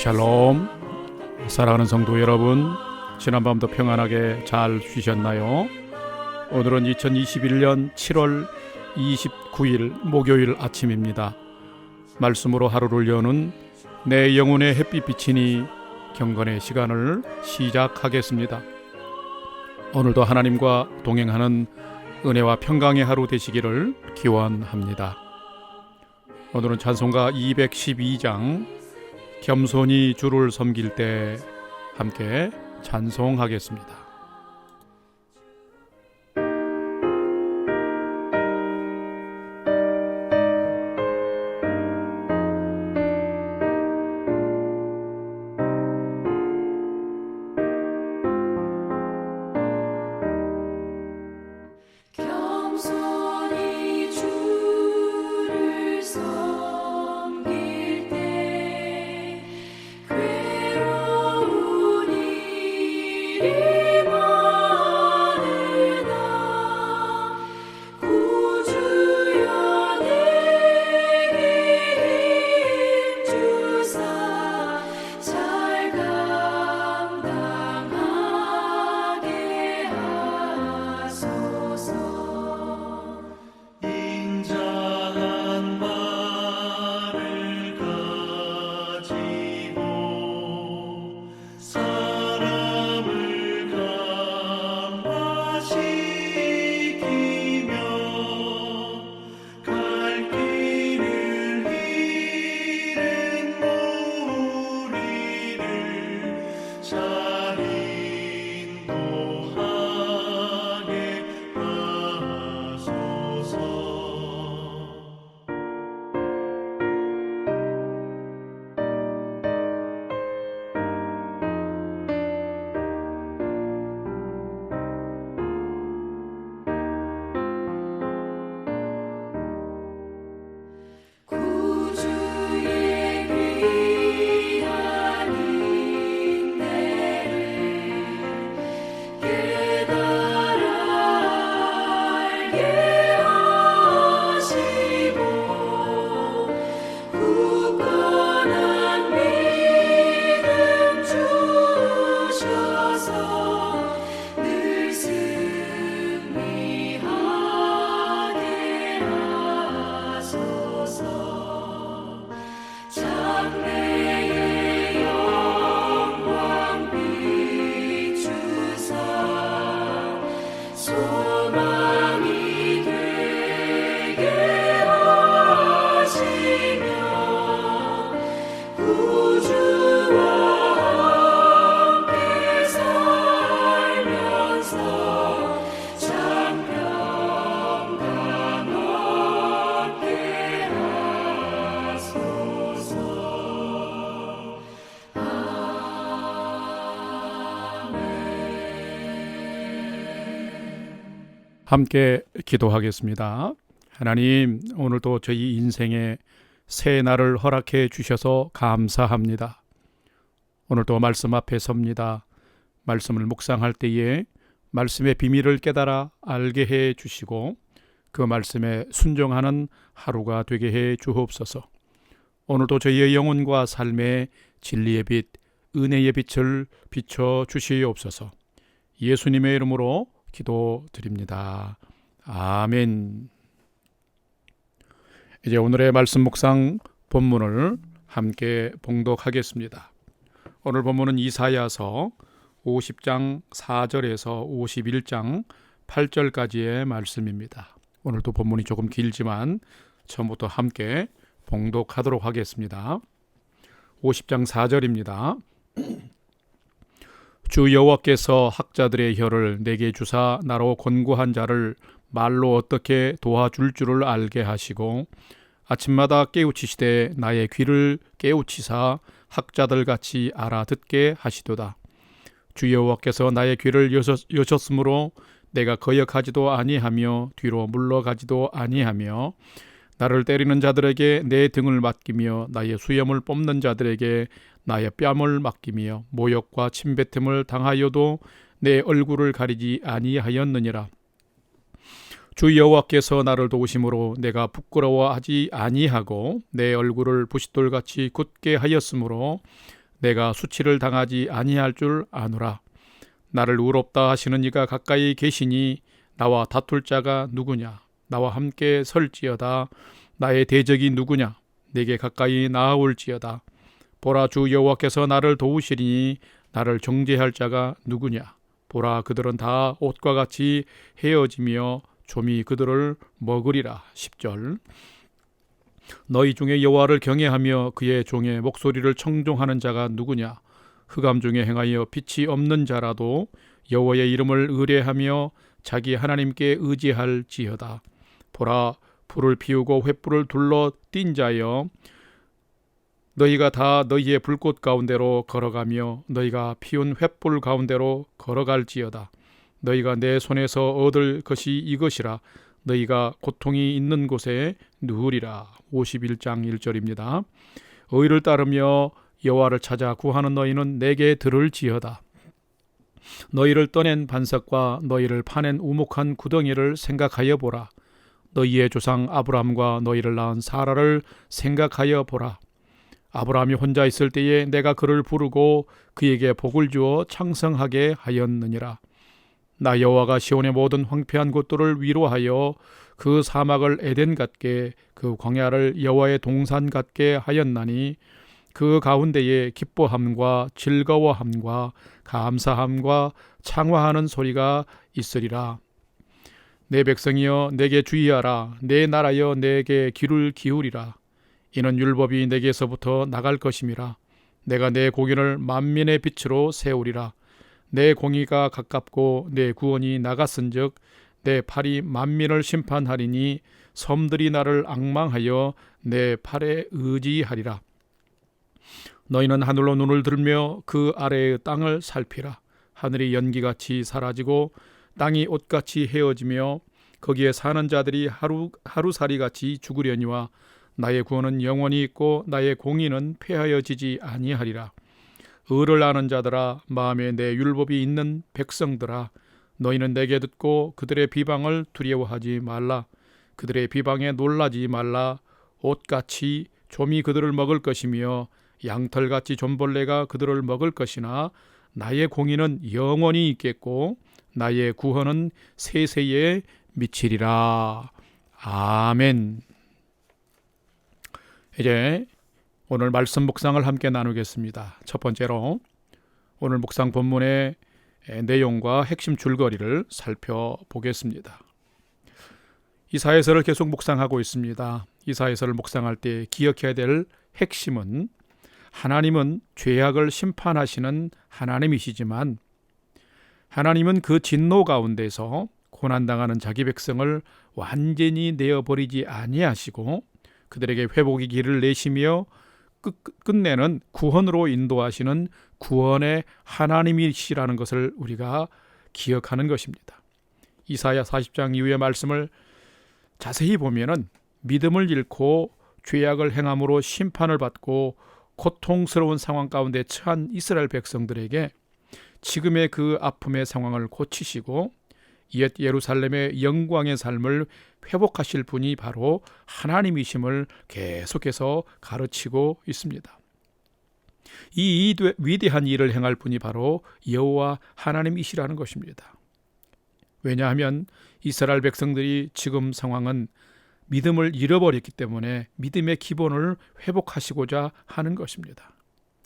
샬롬. 사랑하는 성도 여러분, 지난밤도 평안하게 잘 쉬셨나요? 오늘은 2021년 7월 29일 목요일 아침입니다. 말씀으로 하루를 여는 내 영혼의 햇빛 비치니 경건의 시간을 시작하겠습니다. 오늘도 하나님과 동행하는 은혜와 평강의 하루 되시기를 기원합니다. 오늘은 찬송가 212장 겸손히 주를 섬길 때 함께 찬송하겠습니다. 함께 기도하겠습니다. 하나님, 오늘도 저희 인생에 새 날을 허락해 주셔서 감사합니다. 오늘도 말씀 앞에 섭니다. 말씀을 묵상할 때에 말씀의 비밀을 깨달아 알게 해 주시고 그 말씀에 순종하는 하루가 되게 해 주옵소서. 오늘도 저희의 영혼과 삶의 진리의 빛, 은혜의 빛을 비춰 주시옵소서. 예수님의 이름으로 기도드립니다. 아멘. 이제 오늘의 말씀 묵상 본문을 함께 봉독하겠습니다. 오늘 본문은 이사야서 50장 4절에서 51장 8절까지의 말씀입니다. 오늘도 본문이 조금 길지만 처음부터 함께 봉독하도록 하겠습니다. 50장 4절입니다. 주 여호와께서 학자들의 혀를 내게 주사 나로 권고한 자를 말로 어떻게 도와줄 줄을 알게 하시고 아침마다 깨우치시되 나의 귀를 깨우치사 학자들같이 알아듣게 하시도다. 주 여호와께서 나의 귀를 여셨으므로 내가 거역하지도 아니하며 뒤로 물러가지도 아니하며 나를 때리는 자들에게 내 등을 맡기며 나의 수염을 뽑는 자들에게 나의 뺨을 맡기며 모욕과 침뱉음을 당하여도 내 얼굴을 가리지 아니하였느니라. 주 여호와께서 나를 도우심으로 내가 부끄러워하지 아니하고 내 얼굴을 부싯돌같이 굳게 하였으므로 내가 수치를 당하지 아니할 줄 아노라. 나를 의롭다 하시는 이가 가까이 계시니 나와 다툴 자가 누구냐? 나와 함께 설지어다. 나의 대적이 누구냐? 내게 가까이 나아올지어다. 보라, 주 여호와께서 나를 도우시리니 나를 정죄할 자가 누구냐? 보라, 그들은 다 옷과 같이 헤어지며 좀이 그들을 먹으리라. 10절. 너희 중에 여호와를 경외하며 그의 종의 목소리를 청종하는 자가 누구냐? 흑암 중에 행하여 빛이 없는 자라도 여호와의 이름을 의뢰하며 자기 하나님께 의지할지어다. 보라, 불을 피우고 횃불을 둘러 띈 자여, 너희가 다 너희의 불꽃 가운데로 걸어가며 너희가 피운 횃불 가운데로 걸어갈지어다. 너희가 내 손에서 얻을 것이 이것이라. 너희가 고통이 있는 곳에 누우리라. 51장 1절입니다. 의를 따르며 여호와를 찾아 구하는 너희는 내게 들을지어다. 너희를 떠낸 반석과 너희를 파낸 우목한 구덩이를 생각하여 보라. 너희의 조상 아브라함과 너희를 낳은 사라를 생각하여 보라. 아브라함이 혼자 있을 때에 내가 그를 부르고 그에게 복을 주어 창성하게 하였느니라. 나 여호와가 시온의 모든 황폐한 곳들을 위로하여 그 사막을 에덴 같게 그 광야를 여호와의 동산 같게 하였나니 그 가운데에 기뻐함과 즐거워함과 감사함과 창화하는 소리가 있으리라. 내 백성이여 내게 주의하라. 내 나라여 내게 귀를 기울이라. 이는 율법이 내게서부터 나갈 것임이라. 내가 내 공의를 만민의 빛으로 세우리라. 내 공의가 가깝고 내 구원이 나갔은즉 내 팔이 만민을 심판하리니 섬들이 나를 앙망하여 내 팔에 의지하리라. 너희는 하늘로 눈을 들며 그 아래의 땅을 살피라. 하늘이 연기같이 사라지고 땅이 옷같이 헤어지며 거기에 사는 자들이 하루살이같이 죽으려니와 나의 구원은 영원히 있고 나의 공의는 폐하여지지 아니하리라. 의를 아는 자들아, 마음에 내 율법이 있는 백성들아, 너희는 내게 듣고 그들의 비방을 두려워하지 말라. 그들의 비방에 놀라지 말라. 옷같이 좀이 그들을 먹을 것이며 양털같이 좀벌레가 그들을 먹을 것이나 나의 공의는 영원히 있겠고 나의 구원은 세세에 미치리라. 아멘. 이제 오늘 말씀 묵상을 함께 나누겠습니다. 첫 번째로 오늘 묵상 본문의 내용과 핵심 줄거리를 살펴보겠습니다. 이사야서를 계속 묵상하고 있습니다. 이사야서를 묵상할 때 기억해야 될 핵심은 하나님은 죄악을 심판하시는 하나님이시지만 하나님은 그 진노 가운데서 고난당하는 자기 백성을 완전히 내어버리지 아니하시고 그들에게 회복의 길을 내시며 끝내는 구원으로 인도하시는 구원의 하나님이시라는 것을 우리가 기억하는 것입니다. 이사야 40장 이후의 말씀을 자세히 보면은 믿음을 잃고 죄악을 행함으로 심판을 받고 고통스러운 상황 가운데 처한 이스라엘 백성들에게 지금의 그 아픔의 상황을 고치시고 옛 예루살렘의 영광의 삶을 회복하실 분이 바로 하나님이심을 계속해서 가르치고 있습니다. 이 위대한 일을 행할 분이 바로 여호와 하나님이시라는 것입니다. 왜냐하면 이스라엘 백성들이 지금 상황은 믿음을 잃어버렸기 때문에 믿음의 기본을 회복하시고자 하는 것입니다.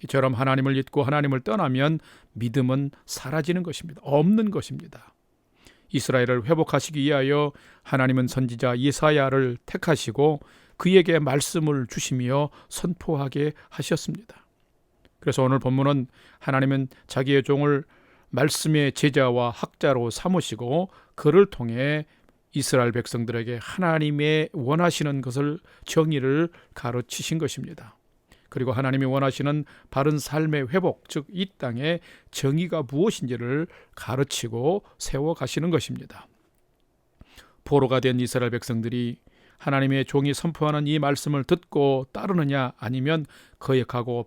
이처럼 하나님을 잊고 하나님을 떠나면 믿음은 사라지는 것입니다. 없는 것입니다. 이스라엘을 회복하시기 위하여 하나님은 선지자 예사야를 택하시고 그에게 말씀을 주시며 선포하게 하셨습니다. 그래서 오늘 본문은 하나님은 자기의 종을 말씀의 제자와 학자로 삼으시고 그를 통해 이스라엘 백성들에게 하나님의 원하시는 것을 정의를 가르치신 것입니다. 그리고 하나님이 원하시는 바른 삶의 회복, 즉 이 땅의 정의가 무엇인지를 가르치고 세워가시는 것입니다. 포로가 된 이스라엘 백성들이 하나님의 종이 선포하는 이 말씀을 듣고 따르느냐 아니면 거역하고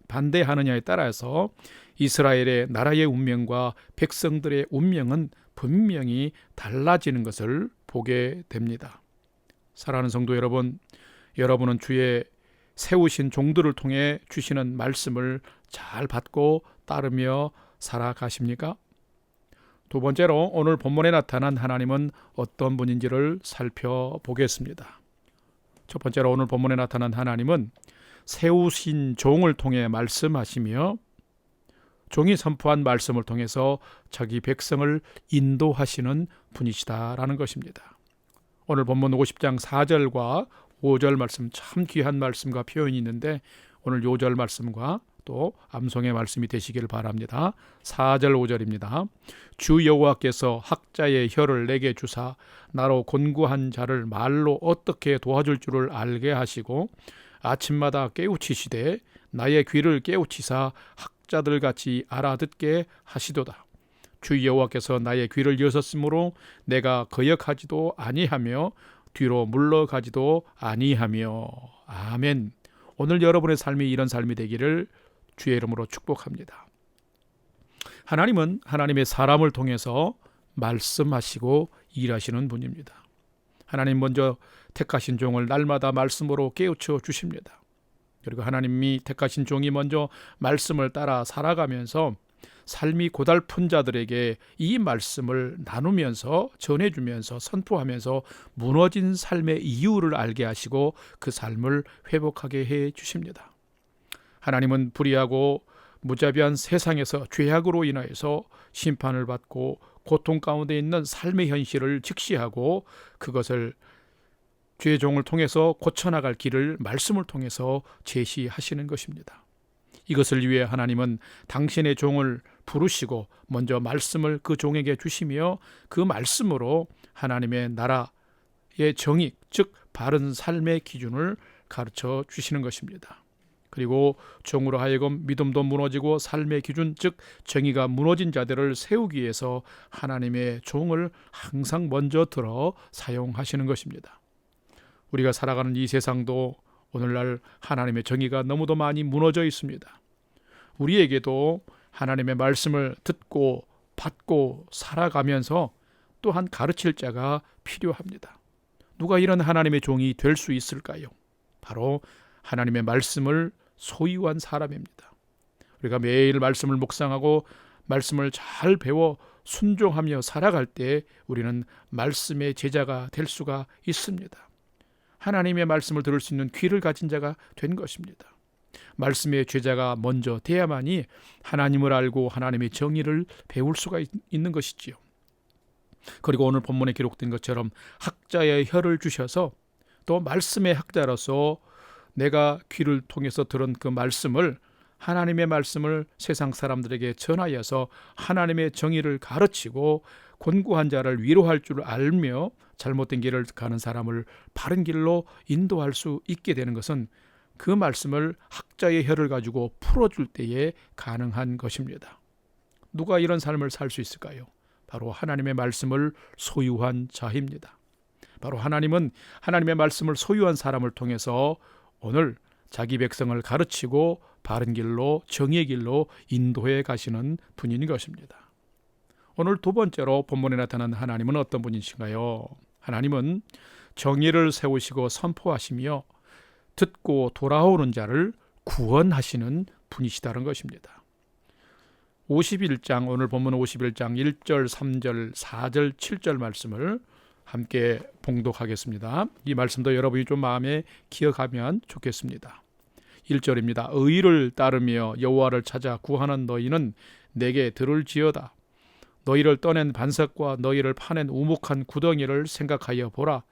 반대하느냐에 따라서 이스라엘의 나라의 운명과 백성들의 운명은 분명히 달라지는 것을 보게 됩니다. 사랑하는 성도 여러분, 여러분은 주의 세우신 종들을 통해 주시는 말씀을 잘 받고 따르며 살아가십니까? 두 번째로 오늘 본문에 나타난 하나님은 어떤 분인지를 살펴보겠습니다. 첫 번째로 오늘 본문에 나타난 하나님은 세우신 종을 통해 말씀하시며 종이 선포한 말씀을 통해서 자기 백성을 인도하시는 분이시다라는 것입니다. 오늘 본문 50장 4절과 5절 말씀, 참 귀한 말씀과 표현이 있는데 오늘 요절 말씀과 또 암송의 말씀이 되시길 바랍니다. 4절 5절입니다. 주 여호와께서 학자의 혀를 내게 주사 나로 곤고한 자를 말로 어떻게 도와줄 줄을 알게 하시고 아침마다 깨우치시되 나의 귀를 깨우치사 학자들같이 알아듣게 하시도다. 주 여호와께서 나의 귀를 여셨으므로 내가 거역하지도 아니하며 뒤로 물러가지도 아니하며. 아멘. 오늘 여러분의 삶이 이런 삶이 되기를 주의 이름으로 축복합니다. 하나님은 하나님의 사람을 통해서 말씀하시고 일하시는 분입니다. 하나님 먼저 택하신 종을 날마다 말씀으로 깨우쳐 주십니다. 그리고 하나님이 택하신 종이 먼저 말씀을 따라 살아가면서 삶이 고달픈 자들에게 이 말씀을 나누면서 전해주면서 선포하면서 무너진 삶의 이유를 알게 하시고 그 삶을 회복하게 해 주십니다. 하나님은 불의하고 무자비한 세상에서 죄악으로 인하여서 심판을 받고 고통 가운데 있는 삶의 현실을 직시하고 그것을 주의 종을 통해서 고쳐나갈 길을 말씀을 통해서 제시하시는 것입니다. 이것을 위해 하나님은 당신의 종을 부르시고 먼저 말씀을 그 종에게 주시며 그 말씀으로 하나님의 나라의 정의, 즉 바른 삶의 기준을 가르쳐 주시는 것입니다. 그리고 종으로 하여금 믿음도 무너지고 삶의 기준, 즉 정의가 무너진 자들을 세우기 위해서 하나님의 종을 항상 먼저 들어 사용하시는 것입니다. 우리가 살아가는 이 세상도 오늘날 하나님의 정의가 너무도 많이 무너져 있습니다. 우리에게도 하나님의 말씀을 듣고 받고 살아가면서 또한 가르칠 자가 필요합니다. 누가 이런 하나님의 종이 될 수 있을까요? 바로 하나님의 말씀을 소유한 사람입니다. 우리가 매일 말씀을 묵상하고 말씀을 잘 배워 순종하며 살아갈 때 우리는 말씀의 제자가 될 수가 있습니다. 하나님의 말씀을 들을 수 있는 귀를 가진 자가 된 것입니다. 말씀의 제자가 먼저 돼야만이 하나님을 알고 하나님의 정의를 배울 수가 있는 것이지요. 그리고 오늘 본문에 기록된 것처럼 학자의 혀를 주셔서 또 말씀의 학자로서 내가 귀를 통해서 들은 그 말씀을 하나님의 말씀을 세상 사람들에게 전하여서 하나님의 정의를 가르치고 곤고한 자를 위로할 줄 알며 잘못된 길을 가는 사람을 바른 길로 인도할 수 있게 되는 것은 그 말씀을 학자의 혀를 가지고 풀어줄 때에 가능한 것입니다. 누가 이런 삶을 살 수 있을까요? 바로 하나님의 말씀을 소유한 자입니다. 바로 하나님은 하나님의 말씀을 소유한 사람을 통해서 오늘 자기 백성을 가르치고 바른 길로 정의의 길로 인도해 가시는 분인 것입니다. 오늘 두 번째로 본문에 나타난 하나님은 어떤 분이신가요? 하나님은 정의를 세우시고 선포하시며 듣고 돌아오는 자를 구원하시는 분이시다는 것입니다. 51장 오늘 본문 51장 1절 3절 4절 7절 말씀을 함께 봉독하겠습니다. 이 말씀도 여러분이 좀 마음에 기억하면 좋겠습니다. 1절입니다. 의를 따르며 여호와를 찾아 구하는 너희는 내게 들을지어다. 너희를 떠낸 반석과 너희를 파낸 우묵한 구덩이를 생각하여 보라.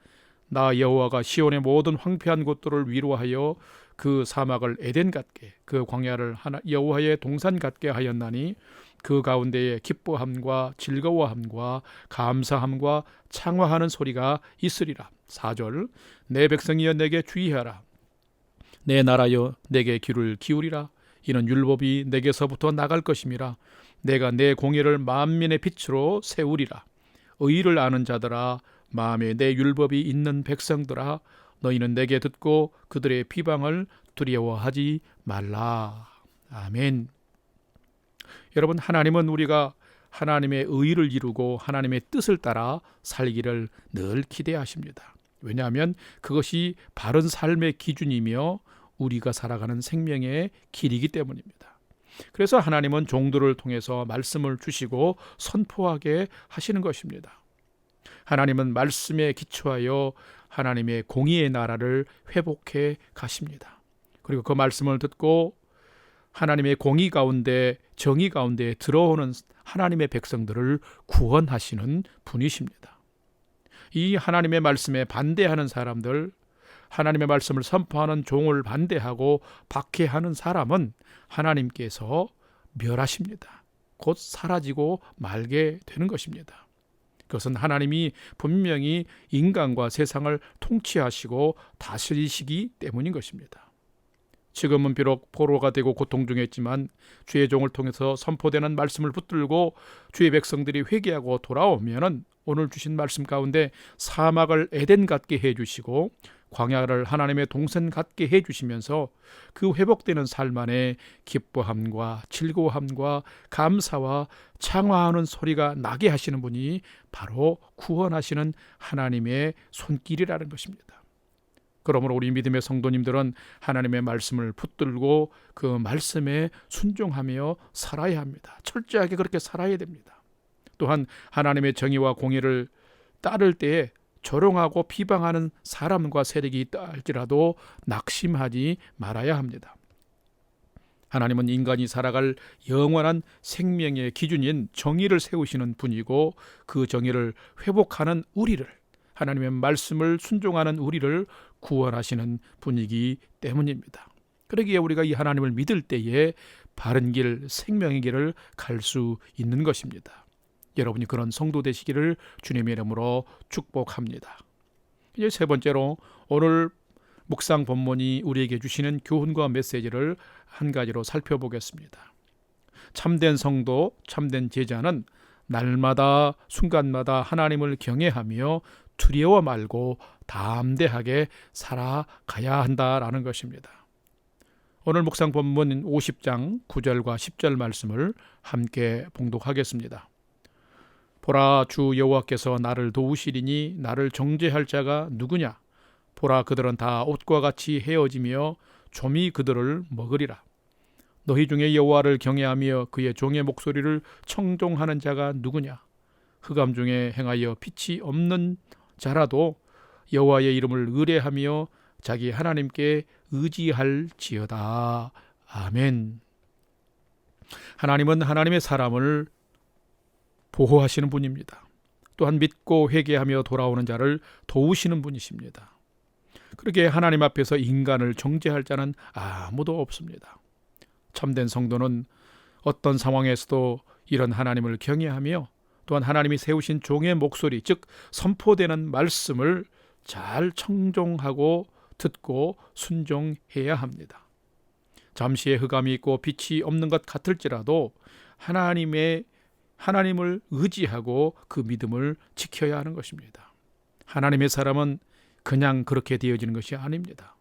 나 여호와가 시온의 모든 황폐한 곳들을 위로하여 그 사막을 에덴 같게 그 광야를 여호와의 동산 같게 하였나니 그 가운데에 기뻐함과 즐거워함과 감사함과 창화하는 소리가 있으리라. 4절 내 백성이여 내게 주의하라. 내 나라여 내게 귀를 기울이라. 이는 율법이 내게서부터 나갈 것임이라. 내가 내 공의를 만민의 빛으로 세우리라. 의를 아는 자들아 마음에 내 율법이 있는 백성들아 너희는 내게 듣고 그들의 비방을 두려워하지 말라. 아멘. 여러분, 하나님은 우리가 하나님의 의를 이루고 하나님의 뜻을 따라 살기를 늘 기대하십니다. 왜냐하면 그것이 바른 삶의 기준이며 우리가 살아가는 생명의 길이기 때문입니다. 그래서 하나님은 종들을 통해서 말씀을 주시고 선포하게 하시는 것입니다. 하나님은 말씀에 기초하여 하나님의 공의의 나라를 회복해 가십니다. 그리고 그 말씀을 듣고 하나님의 공의 가운데, 정의 가운데 들어오는 하나님의 백성들을 구원하시는 분이십니다. 이 하나님의 말씀에 반대하는 사람들, 하나님의 말씀을 선포하는 종을 반대하고 박해하는 사람은 하나님께서 멸하십니다. 곧 사라지고 말게 되는 것입니다. 그것은 하나님이 분명히 인간과 세상을 통치하시고 다스리시기 때문인 것입니다. 지금은 비록 포로가 되고 고통 중에 있지만 주의 종을 통해서 선포되는 말씀을 붙들고 주의 백성들이 회개하고 돌아오면 오늘 주신 말씀 가운데 사막을 에덴 같게 해주시고 광야를 하나님의 동산 같게 해주시면서 그 회복되는 삶 안에 기뻐함과 즐거움과 감사와 창화하는 소리가 나게 하시는 분이 바로 구원하시는 하나님의 손길이라는 것입니다. 그러므로 우리 믿음의 성도님들은 하나님의 말씀을 붙들고 그 말씀에 순종하며 살아야 합니다. 철저하게 그렇게 살아야 됩니다. 또한 하나님의 정의와 공의를 따를 때에 조롱하고 비방하는 사람과 세력이 있다 할지라도 낙심하지 말아야 합니다. 하나님은 인간이 살아갈 영원한 생명의 기준인 정의를 세우시는 분이고 그 정의를 회복하는 우리를, 하나님의 말씀을 순종하는 우리를 구원하시는 분이기 때문입니다. 그러기에 우리가 이 하나님을 믿을 때에 바른 길, 생명의 길을 갈 수 있는 것입니다. 여러분이 그런 성도 되시기를 주님의 이름으로 축복합니다. 이제 세 번째로 오늘 묵상 본문이 우리에게 주시는 교훈과 메시지를 한 가지로 살펴보겠습니다. 참된 성도, 참된 제자는 날마다 순간마다 하나님을 경외하며 두려워 말고 담대하게 살아가야 한다라는 것입니다. 오늘 묵상 본문 50장 9절과 10절 말씀을 함께 봉독하겠습니다. 보라, 주 여호와께서 나를 도우시리니 나를 정죄할 자가 누구냐? 보라, 그들은 다 옷과 같이 헤어지며 좀이 그들을 먹으리라. 너희 중에 여호와를 경외하며 그의 종의 목소리를 청종하는 자가 누구냐? 흑암 중에 행하여 빛이 없는 자라도 여호와의 이름을 의뢰하며 자기 하나님께 의지할지어다. 아멘. 하나님은 하나님의 사람을 보호하시는 분입니다. 또한 믿고 회개하며 돌아오는 자를 도우시는 분이십니다. 그렇게 하나님 앞에서 인간을 정죄할 자는 아무도 없습니다. 참된 성도는 어떤 상황에서도 이런 하나님을 경외하며 또한 하나님이 세우신 종의 목소리, 즉 선포되는 말씀을 잘 청종하고 듣고 순종해야 합니다. 잠시의 흑암이 있고 빛이 없는 것 같을지라도 하나님을 의지하고 그 믿음을 지켜야 하는 것입니다. 하나님의 사람은 그냥 그렇게 되어지는 것이 아닙니다.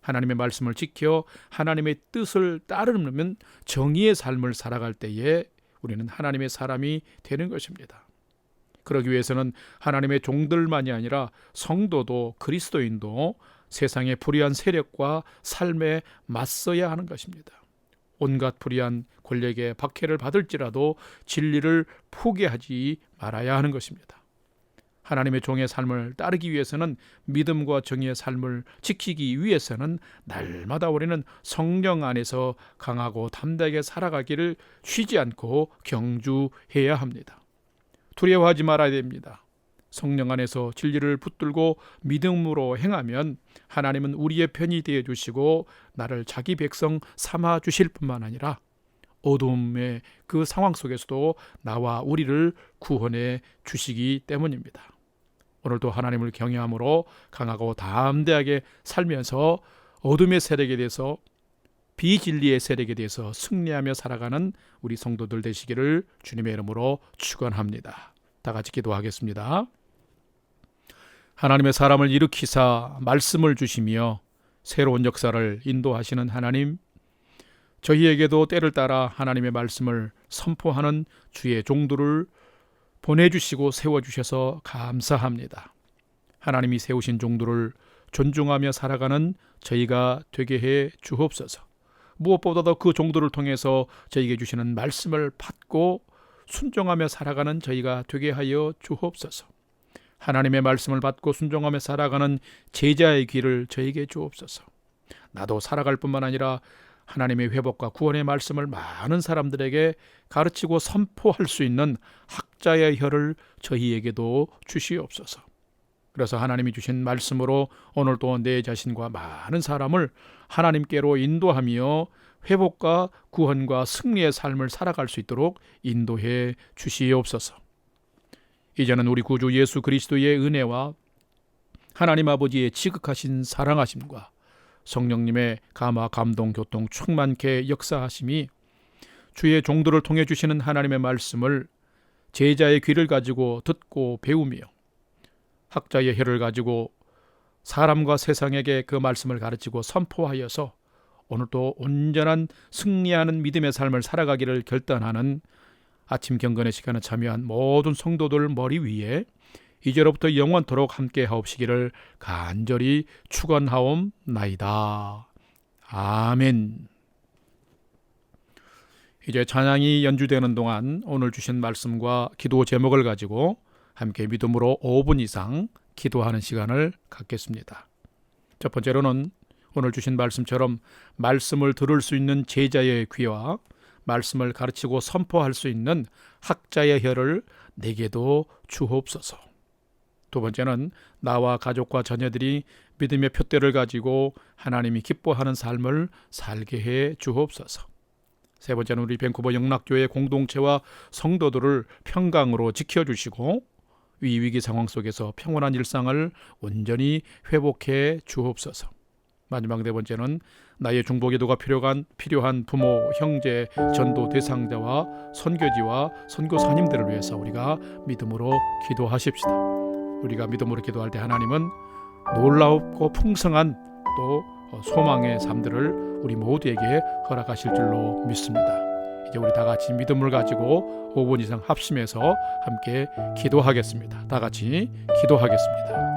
하나님의 말씀을 지켜 하나님의 뜻을 따르면 정의의 삶을 살아갈 때에 우리는 하나님의 사람이 되는 것입니다. 그러기 위해서는 하나님의 종들만이 아니라 성도도 그리스도인도 세상의 불의한 세력과 삶에 맞서야 하는 것입니다. 온갖 불의한 권력의 박해를 받을지라도 진리를 포기하지 말아야 하는 것입니다. 하나님의 종의 삶을 따르기 위해서는 믿음과 정의의 삶을 지키기 위해서는 날마다 우리는 성령 안에서 강하고 담대하게 살아가기를 쉬지 않고 경주해야 합니다. 두려워하지 말아야 됩니다. 성령 안에서 진리를 붙들고 믿음으로 행하면 하나님은 우리의 편이 되어 주시고 나를 자기 백성 삼아 주실 뿐만 아니라 어둠의 그 상황 속에서도 나와 우리를 구원해 주시기 때문입니다. 오늘도 하나님을 경외함으로 강하고 담대하게 살면서 어둠의 세력에 대해서, 비진리의 세력에 대해서 승리하며 살아가는 우리 성도들 되시기를 주님의 이름으로 축원합니다. 다 같이 기도하겠습니다. 하나님의 사람을 일으키사 말씀을 주시며 새로운 역사를 인도하시는 하나님, 저희에게도 때를 따라 하나님의 말씀을 선포하는 주의 종들을 보내주시고 세워주셔서 감사합니다. 하나님이 세우신 종들을 존중하며 살아가는 저희가 되게 해 주옵소서. 무엇보다도 그 종들을 통해서 저희에게 주시는 말씀을 받고 순종하며 살아가는 저희가 되게 하여 주옵소서. 하나님의 말씀을 받고 순종하며 살아가는 제자의 길을 저에게 주옵소서. 나도 살아갈 뿐만 아니라 하나님의 회복과 구원의 말씀을 많은 사람들에게 가르치고 선포할 수 있는 학자의 혀를 저희에게도 주시옵소서. 그래서 하나님이 주신 말씀으로 오늘도 내 자신과 많은 사람을 하나님께로 인도하며 회복과 구원과 승리의 삶을 살아갈 수 있도록 인도해 주시옵소서. 이제는 우리 구주 예수 그리스도의 은혜와 하나님 아버지의 지극하신 사랑하심과 성령님의 감화 감동 교통 충만케 역사하심이 주의 종들을 통해 주시는 하나님의 말씀을 제자의 귀를 가지고 듣고 배우며 학자의 혀를 가지고 사람과 세상에게 그 말씀을 가르치고 선포하여서 오늘도 온전한 승리하는 믿음의 삶을 살아가기를 결단하는 아침 경건의 시간에 참여한 모든 성도들 머리 위에 이제로부터 영원토록 함께 하옵시기를 간절히 축원하옵나이다. 아멘. 이제 찬양이 연주되는 동안 오늘 주신 말씀과 기도 제목을 가지고 함께 믿음으로 5분 이상 기도하는 시간을 갖겠습니다. 첫 번째로는 오늘 주신 말씀처럼 말씀을 들을 수 있는 제자의 귀와 말씀을 가르치고 선포할 수 있는 학자의 혀를 내게도 주옵소서. 두 번째는 나와 가족과 자녀들이 믿음의 푯대를 가지고 하나님이 기뻐하는 삶을 살게 해 주옵소서. 세 번째는 우리 밴쿠버 영락교회 공동체와 성도들을 평강으로 지켜주시고 위기 상황 속에서 평온한 일상을 온전히 회복해 주옵소서. 마지막 네 번째는 나의 중보기도가 필요한 부모, 형제, 전도 대상자와 선교지와 선교사님들을 위해서 우리가 믿음으로 기도하십시다. 우리가 믿음으로 기도할 때 하나님은 놀랍고 풍성한 또 소망의 삶들을 우리 모두에게 허락하실 줄로 믿습니다. 이제 우리 다 같이 믿음을 가지고 5분 이상 합심해서 함께 기도하겠습니다. 다 같이 기도하겠습니다.